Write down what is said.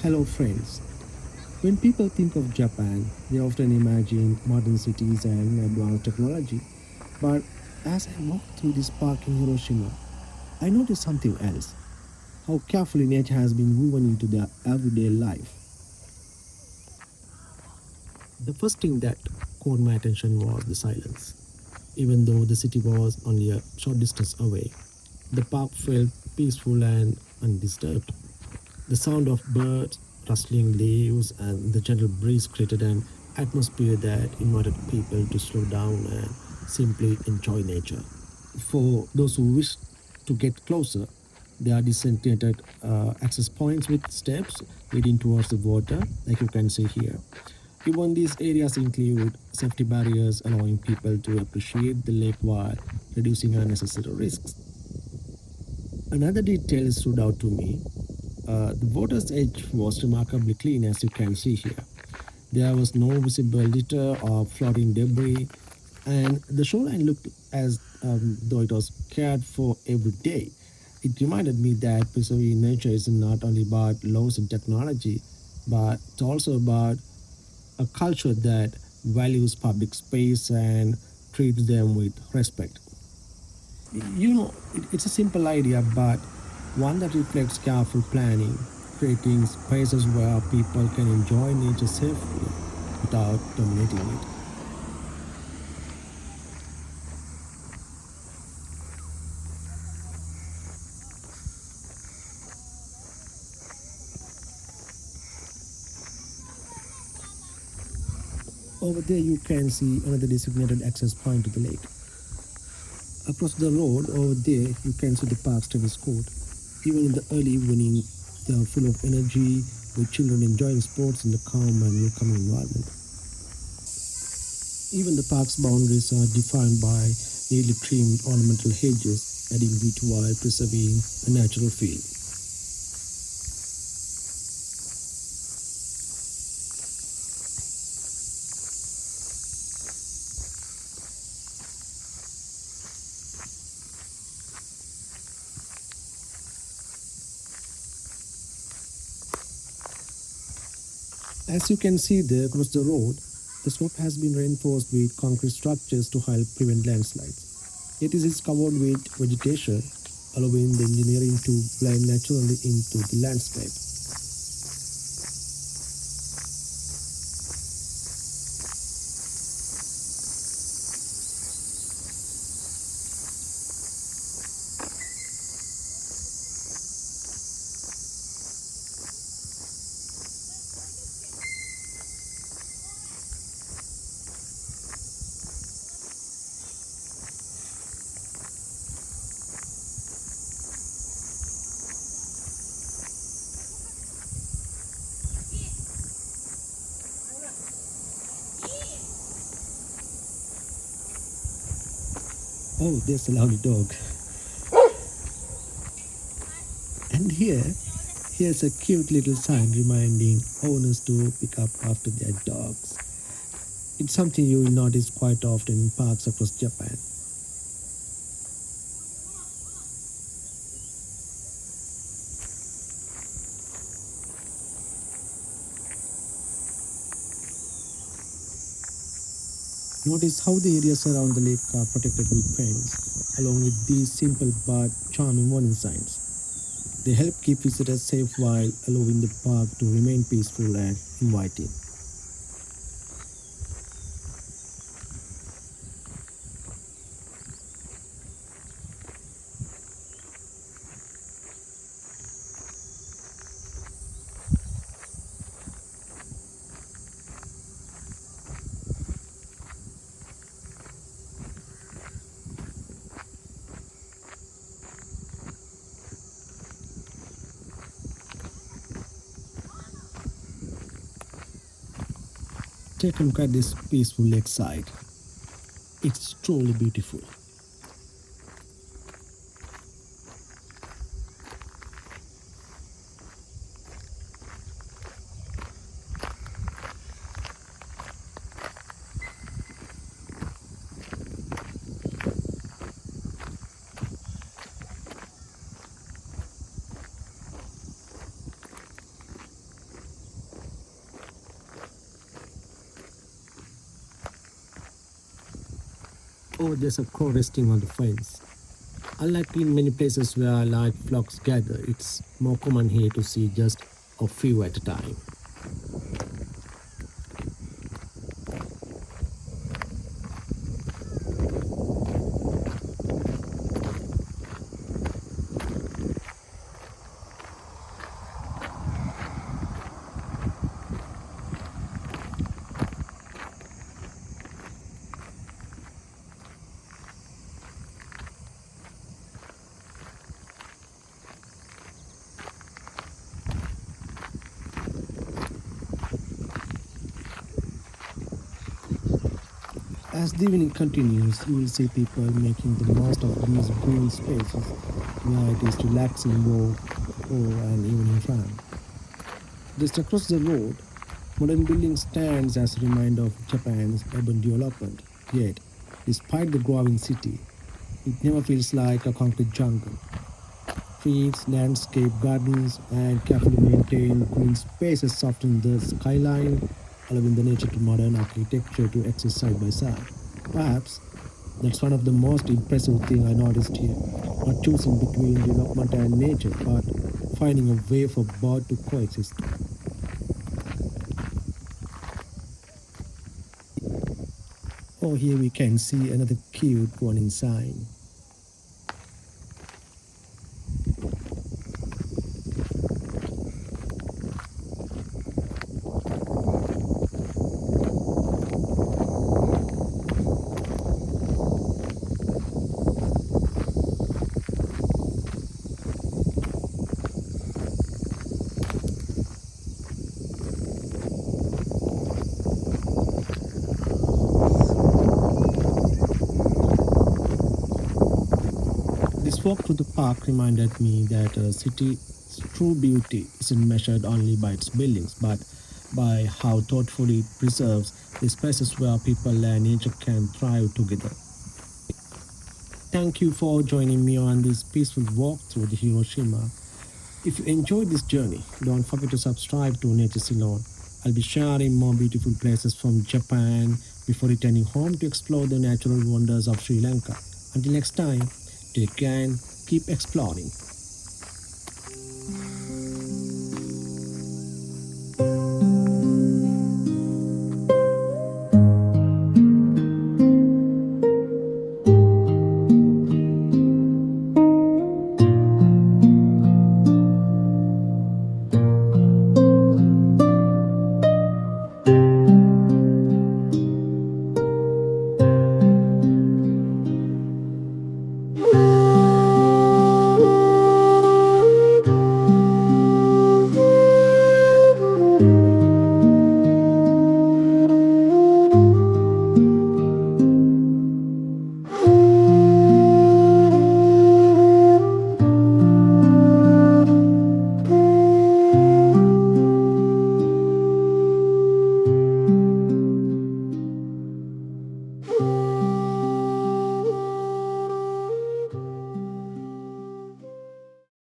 Hello, friends. When people think of Japan, they often imagine modern cities and advanced technology. But as I walked through this park in Hiroshima, I noticed something else how carefully nature has been woven into their everyday life. The first thing that caught my attention was the silence. Even though the city was only a short distance away, the park felt peaceful and undisturbed. The sound of birds, rustling leaves, and the gentle breeze created an atmosphere that invited people to slow down and simply enjoy nature. For those who wish to get closer, there are designated access points with steps leading towards the water, like you can see here. Even these areas include safety barriers, allowing people to appreciate the lake while reducing unnecessary risks. Another detail stood out to me. The water's edge was remarkably clean, as you can see here. There was no visible litter or floating debris, and the shoreline looked as though it was cared for every day. It reminded me that preserving nature is not only about laws and technology, but it's also about a culture that values public space and treats them with respect. It's a simple idea, but one that reflects careful planning, creating spaces where people can enjoy nature safely without dominating it. Over there, you can see another designated access point to the lake. Across the road over there, you can see the park's tennis court. Even in the early evening, they are full of energy, with children enjoying sports in the calm and welcoming environment. Even the park's boundaries are defined by neatly trimmed ornamental hedges, adding beauty while preserving a natural feel. As you can see there across the road, the slope has been reinforced with concrete structures to help prevent landslides. Yet it is covered with vegetation, allowing the engineering to blend naturally into the landscape. Oh, there's a lovely dog. And here's a cute little sign reminding owners to pick up after their dogs. It's something you will notice quite often in parks across Japan. Notice how the areas around the lake are protected with fence, along with these simple but charming warning signs. They help keep visitors safe while allowing the park to remain peaceful and inviting. Take a look at this peaceful lakeside. It's truly beautiful. Oh, there's a crow resting on the fence. Unlike in many places where large flocks gather, it's more common here to see just a few at a time. As the evening continues, you will see people making the most of these green spaces where it is relaxing walk or an evening run. Just across the road, modern building stands as a reminder of Japan's urban development. Yet, despite the growing city, it never feels like a concrete jungle. Trees, landscape gardens, and carefully maintained green spaces soften the skyline, allowing the nature to modern architecture to exist side by side. Perhaps that's one of the most impressive things I noticed here. Not choosing between development and nature, but finding a way for both to coexist. Oh, here we can see another cute warning sign. This walk through the park reminded me that a city's true beauty isn't measured only by its buildings, but by how thoughtfully it preserves the spaces where people and nature can thrive together. Thank you for joining me on this peaceful walk through the Hiroshima. If you enjoyed this journey, don't forget to subscribe to Nature Ceylon. I'll be sharing more beautiful places from Japan before returning home to explore the natural wonders of Sri Lanka. Until next time, take care and keep exploring.